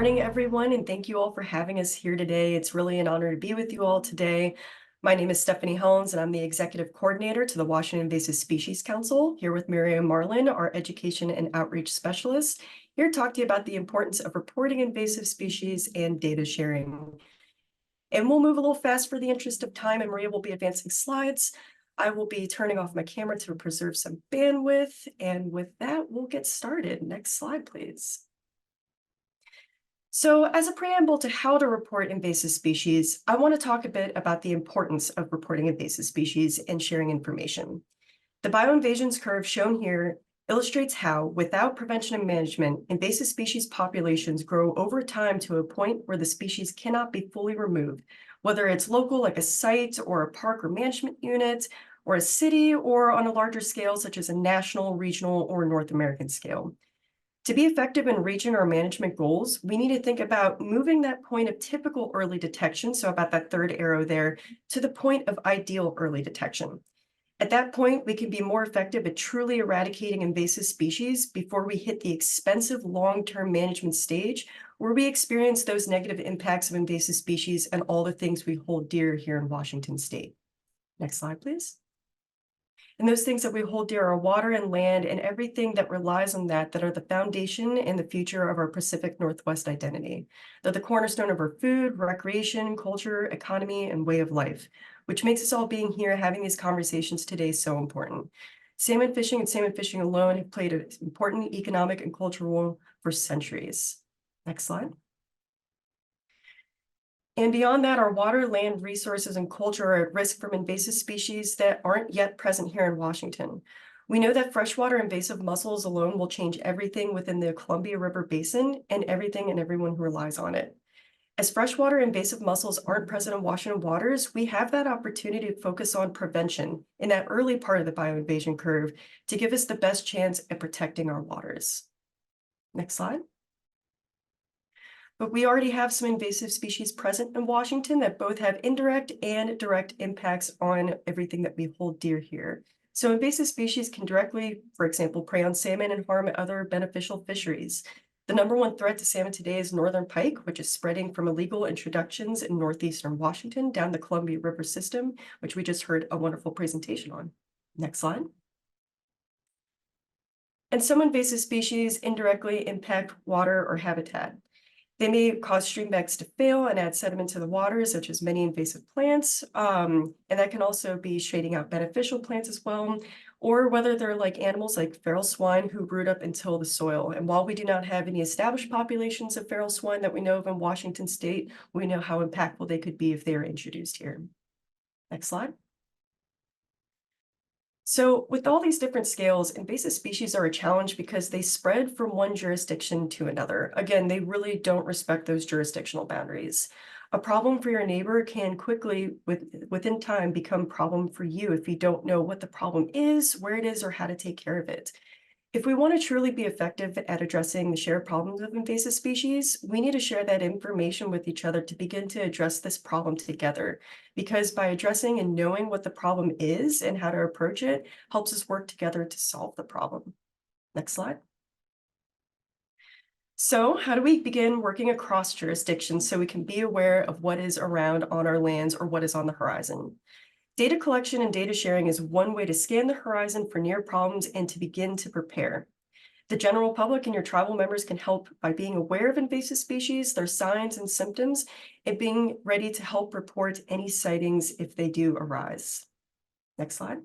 morning, everyone, and thank you all for having us here today. It's really an honor to be with you all today. My name is Stephanie Helms, and I'm the Executive Coordinator to the Washington Invasive Species Council, here with Marlin, our Education and Outreach Specialist, here to talk to you about the importance of reporting invasive species and data sharing. And we'll move a little fast for the interest of time, and Maria will be advancing slides. I will be turning off my camera to preserve some bandwidth, and with that, we'll get started. Next slide, please. So as a preamble to how to report invasive species, I want to talk a bit about the importance of reporting invasive species and sharing information. The bioinvasions curve shown here illustrates how, without prevention and management, invasive species populations grow over time to a point where the species cannot be fully removed, whether it's local like a site or a park or management unit, or a city, or on a larger scale such as a national, regional, or North American scale. To be effective in reaching our management goals, we need to think about moving that point of typical early detection, so about that third arrow there, to the point of ideal early detection. At that point, we can be more effective at truly eradicating invasive species before we hit the expensive long-term management stage, where we experience those negative impacts of invasive species and all the things we hold dear here in Washington State. Next slide, please. And those things that we hold dear are water and land and everything that relies on that are the foundation and the future of our Pacific Northwest identity. They're the cornerstone of our food, recreation, culture, economy, and way of life, which makes us all being here having these conversations today so important. Salmon fishing and salmon fishing alone have played an important economic and cultural role for centuries. Next slide. And beyond that, our water, land, resources, and culture are at risk from invasive species that aren't yet present here in Washington. We know that freshwater invasive mussels alone will change everything within the Columbia River Basin and everything and everyone who relies on it. As freshwater invasive mussels aren't present in Washington waters, we have that opportunity to focus on prevention in that early part of the bioinvasion curve to give us the best chance at protecting our waters. Next slide. But we already have some invasive species present in Washington that both have indirect and direct impacts on everything that we hold dear here. So invasive species can directly, for example, prey on salmon and harm other beneficial fisheries. The number one threat to salmon today is northern pike, which is spreading from illegal introductions in northeastern Washington down the Columbia River system, which we just heard a wonderful presentation on. Next slide. And some invasive species indirectly impact water or habitat. They may cause stream banks to fail and add sediment to the water, such as many invasive plants. And that can also be shading out beneficial plants as well, or whether they're like animals like feral swine who root up and till the soil. And while we do not have any established populations of feral swine that we know of in Washington State, we know how impactful they could be if they are introduced here. Next slide. So with all these different scales, invasive species are a challenge because they spread from one jurisdiction to another. Again, they really don't respect those jurisdictional boundaries. A problem for your neighbor can quickly, within time, become a problem for you if you don't know what the problem is, where it is, or how to take care of it. If we want to truly be effective at addressing the shared problems of invasive species, we need to share that information with each other to begin to address this problem together. Because by addressing and knowing what the problem is and how to approach it, helps us work together to solve the problem. Next slide. So how do we begin working across jurisdictions so we can be aware of what is around on our lands or what is on the horizon? Data collection and data sharing is one way to scan the horizon for near problems and to begin to prepare. The general public and your tribal members can help by being aware of invasive species, their signs and symptoms, and being ready to help report any sightings if they do arise. Next slide.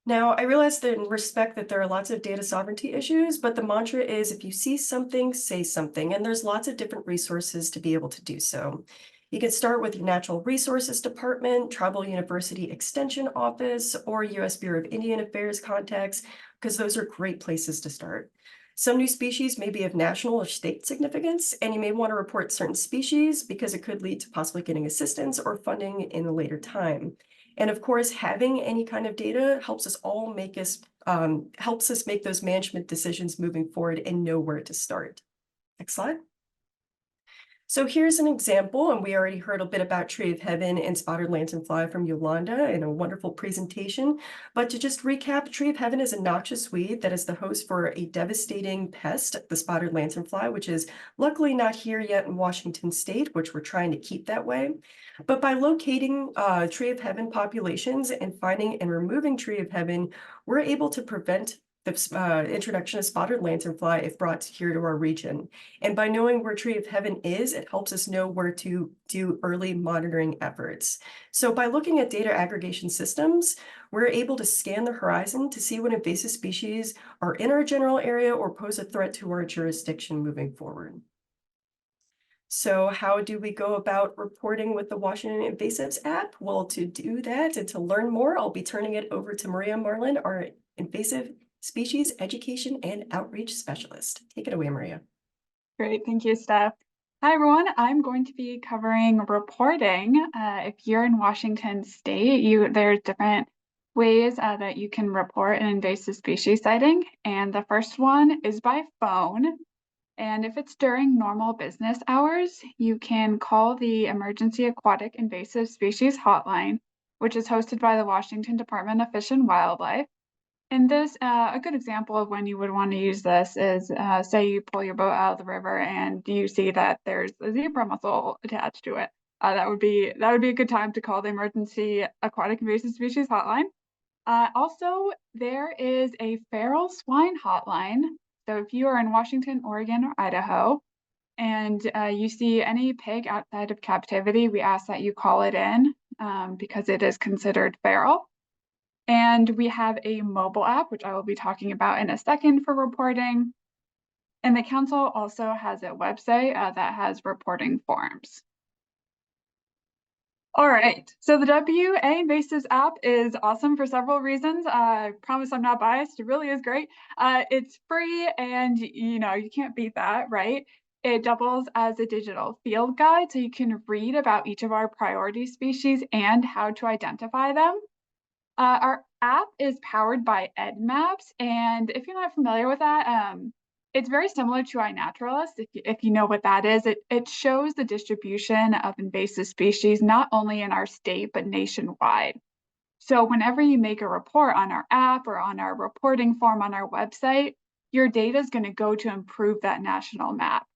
Now, I realize that and respect that there are lots of data sovereignty issues, but the mantra is if you see something, say something, and there's lots of different resources to be able to do so. You can start with your Natural Resources Department, Tribal University Extension Office, or U.S. Bureau of Indian Affairs contacts, because those are great places to start. Some new species may be of national or state significance, and you may want to report certain species because it could lead to possibly getting assistance or funding in a later time. And of course, having any kind of data helps us all make those management decisions moving forward and know where to start. Next slide. So here's an example, and we already heard a bit about tree of heaven and spotted lanternfly from Yolanda in a wonderful presentation. But to just recap, tree of heaven is a noxious weed that is the host for a devastating pest, the spotted lanternfly, which is luckily not here yet in Washington State, which we're trying to keep that way. But by locating tree of heaven populations and finding and removing tree of heaven, we're able to prevent the introduction of spotted lanternfly if brought here to our region. And by knowing where Tree of Heaven is, it helps us know where to do early monitoring efforts. So by looking at data aggregation systems, we're able to scan the horizon to see what invasive species are in our general area or pose a threat to our jurisdiction moving forward. So how do we go about reporting with the Washington Invasives app? Well, to do that and to learn more, I'll be turning it over to Maria Marlin, our invasive species education and outreach specialist. Take it away, Maria. Great, thank you, Steph. Hi, everyone. I'm going to be covering reporting. If you're in Washington State, there's different ways that you can report an invasive species sighting. And the first one is by phone. And if it's during normal business hours, you can call the Emergency Aquatic Invasive Species Hotline, which is hosted by the Washington Department of Fish and Wildlife. And this, a good example of when you would want to use this is, say you pull your boat out of the river and you see that there's a zebra mussel attached to it. That would be a good time to call the Emergency Aquatic Invasive Species Hotline. Also, there is a feral swine hotline. So if you are in Washington, Oregon, or Idaho, and you see any pig outside of captivity, we ask that you call it in because it is considered feral. And we have a mobile app, which I will be talking about in a second for reporting. And the council also has a website that has reporting forms. All right, so the WA Invasives app is awesome for several reasons. I promise I'm not biased, it really is great. It's free and you can't beat that, right? It doubles as a digital field guide, so you can read about each of our priority species and how to identify them. Our app is powered by EdMaps, and if you're not familiar with that, it's very similar to iNaturalist. If you know what that is, it shows the distribution of invasive species not only in our state but nationwide. So whenever you make a report on our app or on our reporting form on our website, your data is going to go to improve that national map.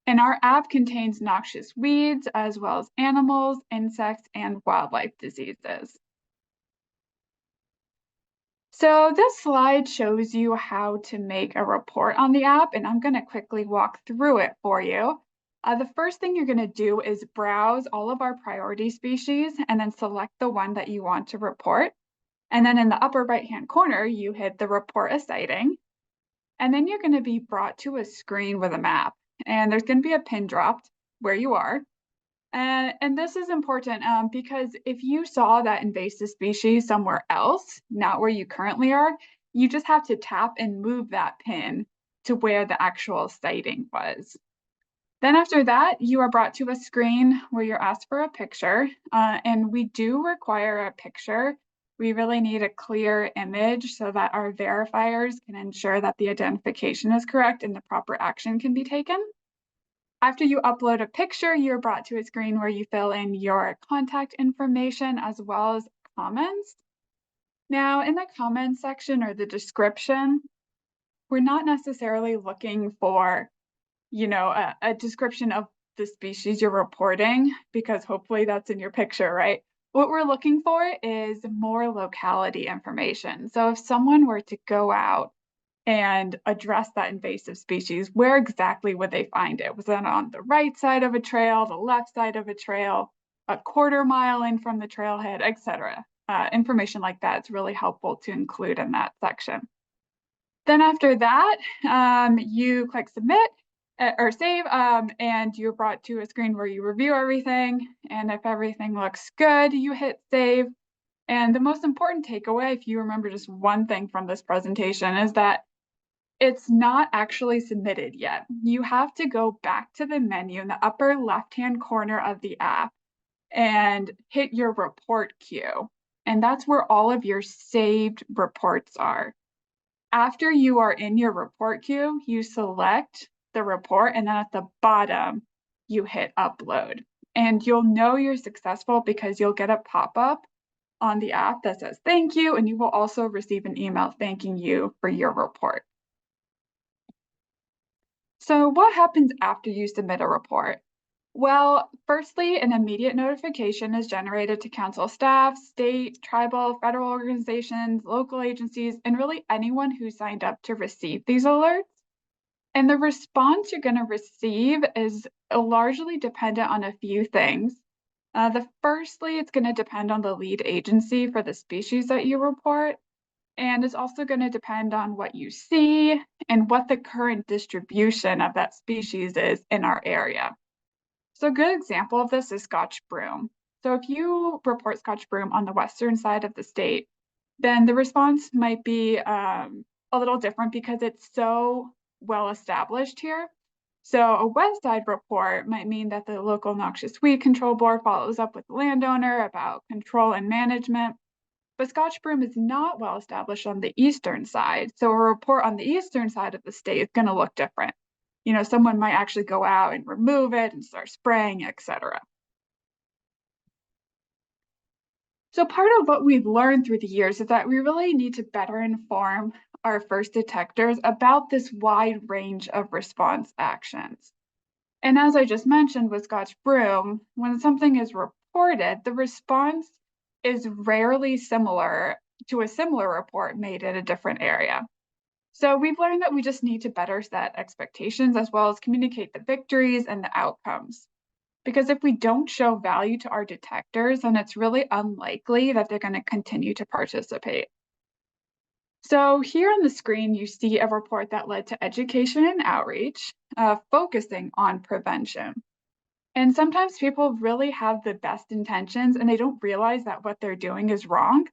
And our app contains noxious weeds as well as animals, insects, and wildlife diseases. So this slide shows you how to make a report on the app, and I'm going to quickly walk through it for you. The first thing you're going to do is browse all of our priority species and then select the one that you want to report. And then in the upper right-hand corner, you hit the report a sighting. And then you're going to be brought to a screen with a map. And there's going to be a pin dropped where you are. And this is important because if you saw that invasive species somewhere else, not where you currently are, you just have to tap and move that pin to where the actual sighting was. Then after that, you are brought to a screen where you're asked for a picture, and we do require a picture. We really need a clear image so that our verifiers can ensure that the identification is correct and the proper action can be taken. After you upload a picture, you're brought to a screen where you fill in your contact information as well as comments. Now, in the comments section or the description, we're not necessarily looking for, a description of the species you're reporting, because hopefully that's in your picture, right? What we're looking for is more locality information. So if someone were to go out and address that invasive species, where exactly would they find it? Was that on the right side of a trail, the left side of a trail, a quarter mile in from the trailhead, etc.? Information like that is really helpful to include in that section. Then after that, you click submit or save, and you're brought to a screen where you review everything. And if everything looks good, you hit save. And the most important takeaway, if you remember just one thing from this presentation, is that it's not actually submitted yet. You have to go back to the menu in the upper left-hand corner of the app and hit your report queue. And that's where all of your saved reports are. After you are in your report queue, you select the report, and then at the bottom, you hit upload. And you'll know you're successful because you'll get a pop-up on the app that says thank you, and you will also receive an email thanking you for your report. So what happens after you submit a report? Well, firstly, an immediate notification is generated to council staff, state, tribal, federal organizations, local agencies, and really anyone who signed up to receive these alerts. And the response you're going to receive is largely dependent on a few things. Firstly, it's going to depend on the lead agency for the species that you report. And it's also going to depend on what you see and what the current distribution of that species is in our area. So a good example of this is Scotch broom. So if you report Scotch broom on the western side of the state, then the response might be a little different because it's so well established here. So a west side report might mean that the local noxious weed control board follows up with the landowner about control and management. But Scotch broom is not well established on the eastern side. So a report on the eastern side of the state is going to look different. Someone might actually go out and remove it and start spraying, etc. So part of what we've learned through the years is that we really need to better inform our first detectors about this wide range of response actions. And as I just mentioned with Scotch broom, when something is reported, the response is rarely similar to a similar report made in a different area. So we've learned that we just need to better set expectations as well as communicate the victories and the outcomes. Because if we don't show value to our detectors, then it's really unlikely that they're going to continue to participate. So here on the screen, you see a report that led to education and outreach, focusing on prevention. And sometimes people really have the best intentions and they don't realize that what they're doing is wrong.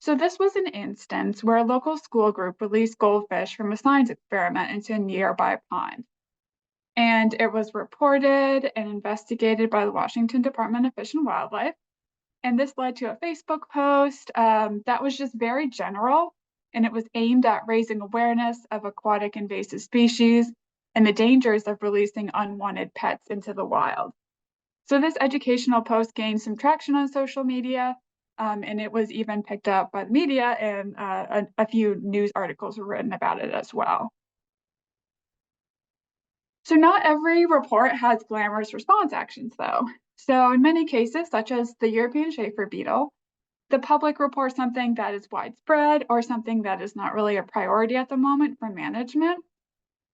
So this was an instance where a local school group released goldfish from a science experiment into a nearby pond. And it was reported and investigated by the Washington Department of Fish and Wildlife. And this led to a Facebook post that was just very general, and it was aimed at raising awareness of aquatic invasive species and the dangers of releasing unwanted pets into the wild. So this educational post gained some traction on social media, and it was even picked up by the media, and a few news articles were written about it as well. So not every report has glamorous response actions, though. So in many cases, such as the European Schaefer beetle, the public reports something that is widespread or something that is not really a priority at the moment for management.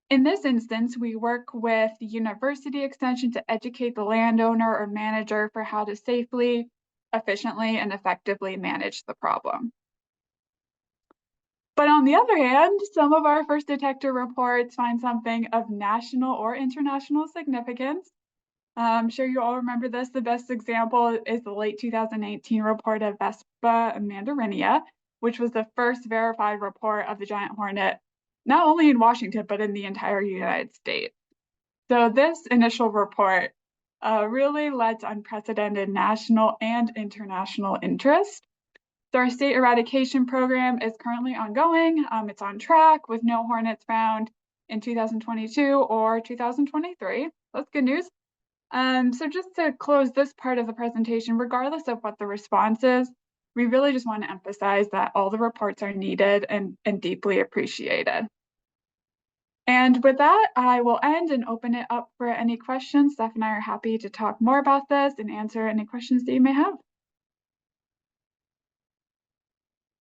In this instance, we work with the university extension to educate the landowner or manager for how to safely, efficiently, and effectively manage the problem. But on the other hand, some of our first detector reports find something of national or international significance. I'm sure you all remember this. The best example is the late 2018 report of Vespa mandarinia, which was the first verified report of the giant hornet, not only in Washington, but in the entire United States. So this initial report really led to unprecedented national and international interest. So our state eradication program is currently ongoing. It's on track with no hornets found in 2022 or 2023. That's good news. So just to close this part of the presentation, regardless of what the response is, we really just want to emphasize that all the reports are needed and deeply appreciated. And with that, I will end and open it up for any questions. Steph and I are happy to talk more about this and answer any questions that you may have.